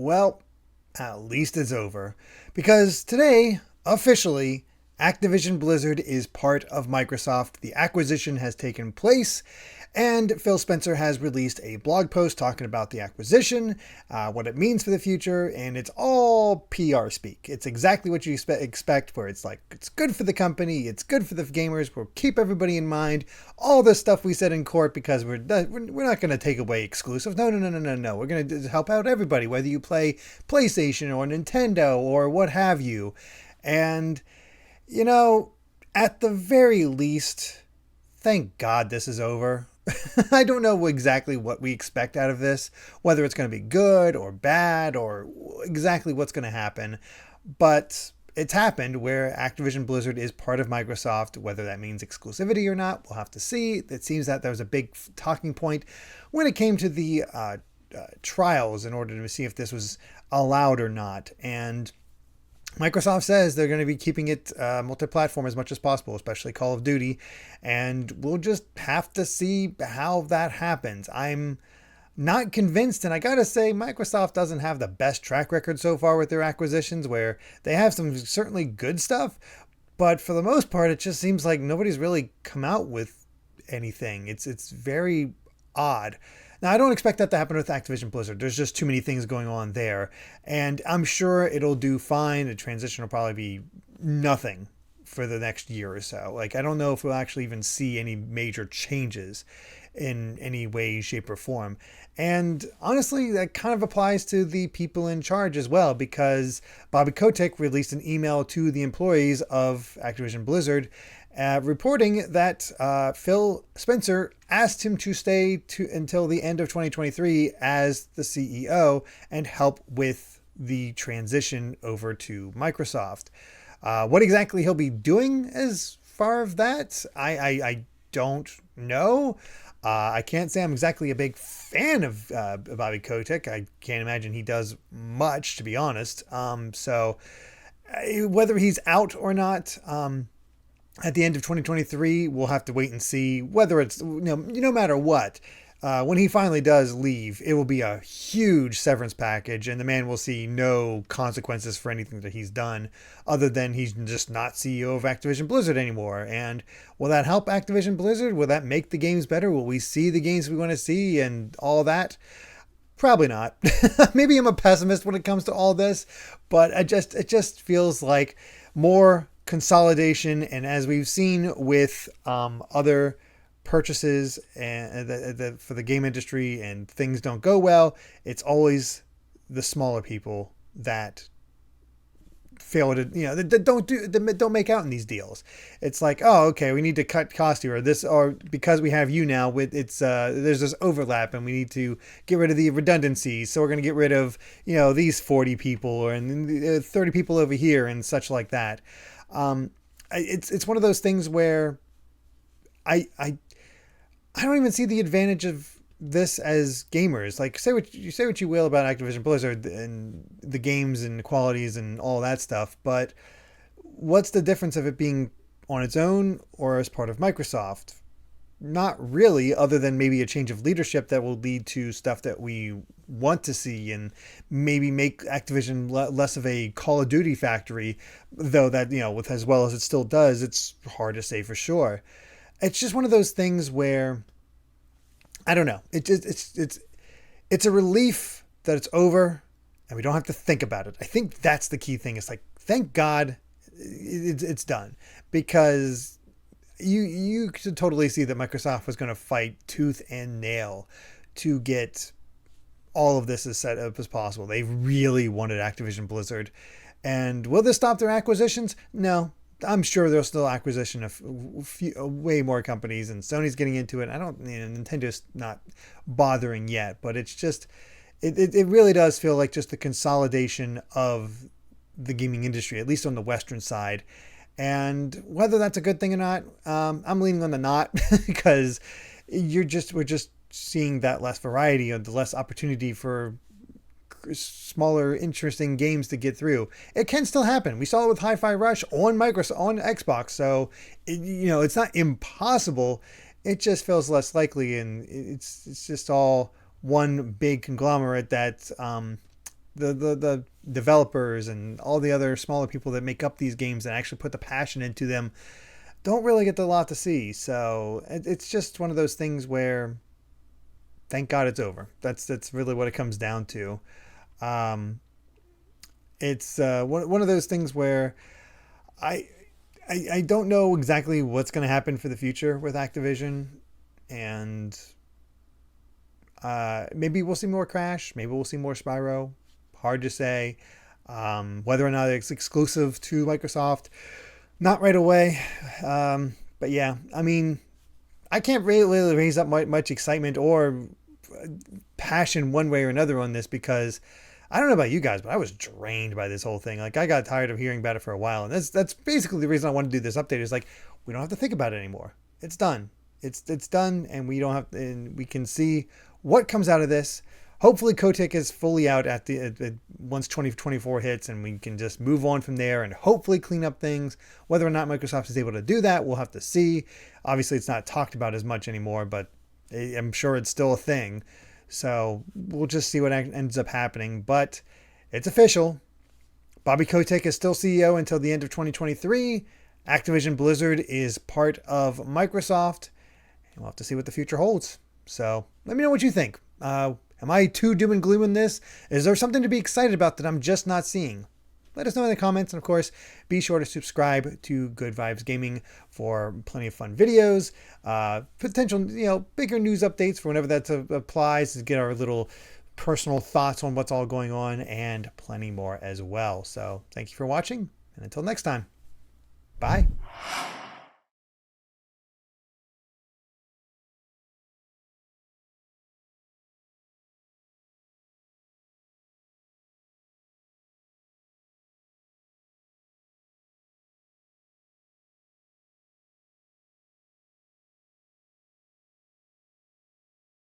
Well, at least it's over. Because today, officially, Activision Blizzard is part of Microsoft. The acquisition has taken place, and Phil Spencer has released a blog post talking about the acquisition, what it means for the future, and it's all PR speak. It's exactly what you expect, where it's like, it's good for the company, it's good for the gamers, we'll keep everybody in mind, all this stuff we said in court because we're not going to take away exclusives. No. We're going to help out everybody, whether you play PlayStation or Nintendo or what have you. And, you know, at the very least, thank God this is over. I don't know exactly what we expect out of this, whether it's going to be good or bad or exactly what's going to happen. But it's happened where Activision Blizzard is part of Microsoft. Whether that means exclusivity or not, we'll have to see. It seems that there was a big talking point when it came to the trials in order to see if this was allowed or not. And Microsoft says they're going to be keeping it multi-platform as much as possible, especially Call of Duty, and we'll just have to see how that happens. I'm not convinced, and I gotta say, Microsoft doesn't have the best track record so far with their acquisitions, where they have some certainly good stuff, but for the most part, it just seems like nobody's really come out with anything. It's very odd. Now, I don't expect that to happen with Activision Blizzard. There's just too many things going on there. And I'm sure it'll do fine. The transition will probably be nothing for the next year or so. Like, I don't know if we'll actually even see any major changes in any way, shape, or form. And honestly, that kind of applies to the people in charge as well, because Bobby Kotick released an email to the employees of Activision Blizzard reporting that Phil Spencer asked him to stay until the end of 2023 as the CEO and help with the transition over to Microsoft. What exactly he'll be doing as far as that, I don't know. I can't say I'm exactly a big fan of Bobby Kotick. I can't imagine he does much, to be honest. So whether he's out or not, at the end of 2023, we'll have to wait and see whether it's, no matter what, when he finally does leave, it will be a huge severance package, and the man will see no consequences for anything that he's done, other than he's just not CEO of Activision Blizzard anymore. And will that help Activision Blizzard? Will that make the games better? Will we see the games we want to see and all that? Probably not. Maybe I'm a pessimist when it comes to all this, but it just feels like more consolidation. And as we've seen with other purchases and for the game industry, and things don't go well, it's always the smaller people that fail to, that don't make out in these deals. It's like, oh, okay, we need to cut cost here, or this, or because we have you now, with it's there's this overlap and we need to get rid of the redundancies, so we're going to get rid of these 40 people or 30 people over here and such like that. It's one of those things where I don't even see the advantage of this as gamers. Like, say what you will about Activision Blizzard and the games and the qualities and all that stuff, but what's the difference of it being on its own or as part of Microsoft? Not really, other than maybe a change of leadership that will lead to stuff that we want to see, and maybe make Activision less of a Call of Duty factory, though that, with as well as it still does, it's hard to say for sure. It's just one of those things where I don't know. It's a relief that it's over and we don't have to think about it. I think that's the key thing. It's like, thank God it's done, because you could totally see that Microsoft was going to fight tooth and nail to get all of this as set up as possible. They really wanted Activision Blizzard. And will this stop their acquisitions? No. I'm sure there's still acquisition of way more companies, and Sony's getting into it. Nintendo's not bothering yet, but it's just, it really does feel like just the consolidation of the gaming industry, at least on the Western side. And whether that's a good thing or not, I'm leaning on the not, because we're just seeing that less variety, or the less opportunity for smaller, interesting games to get through. It can still happen. We saw it with Hi-Fi Rush on Microsoft, on Xbox. So, it's not impossible. It just feels less likely, and it's just all one big conglomerate that the developers and all the other smaller people that make up these games and actually put the passion into them don't really get a lot to see. So it's just one of those things where, thank God it's over. That's really what it comes down to. Um, it's one of those things where I, I don't know exactly what's going to happen for the future with Activision, and maybe we'll see more Crash. Maybe we'll see more Spyro. Hard to say. Whether or not it's exclusive to Microsoft, not right away. But yeah, I mean, I can't really raise up much excitement or passion one way or another on this, because I don't know about you guys, but I was drained by this whole thing. Like, I got tired of hearing about it for a while, and that's basically the reason I wanted to do this update. Is like, we don't have to think about it anymore. It's done. It's done, and we don't have, and we can see what comes out of this. Hopefully, Kotick is fully out at once 2024 hits, and we can just move on from there and hopefully clean up things. Whether or not Microsoft is able to do that, we'll have to see. Obviously, it's not talked about as much anymore, but I'm sure it's still a thing. So we'll just see what ends up happening. But it's official. Bobby Kotick is still CEO until the end of 2023. Activision Blizzard is part of Microsoft. And we'll have to see what the future holds. So let me know what you think. Am I too doom and gloom in this? Is there something to be excited about that I'm just not seeing? Let us know in the comments. And of course, be sure to subscribe to Good Vibes Gaming for plenty of fun videos, potential, bigger news updates for whenever that applies, to get our little personal thoughts on what's all going on, and plenty more as well. So thank you for watching, and until next time, bye.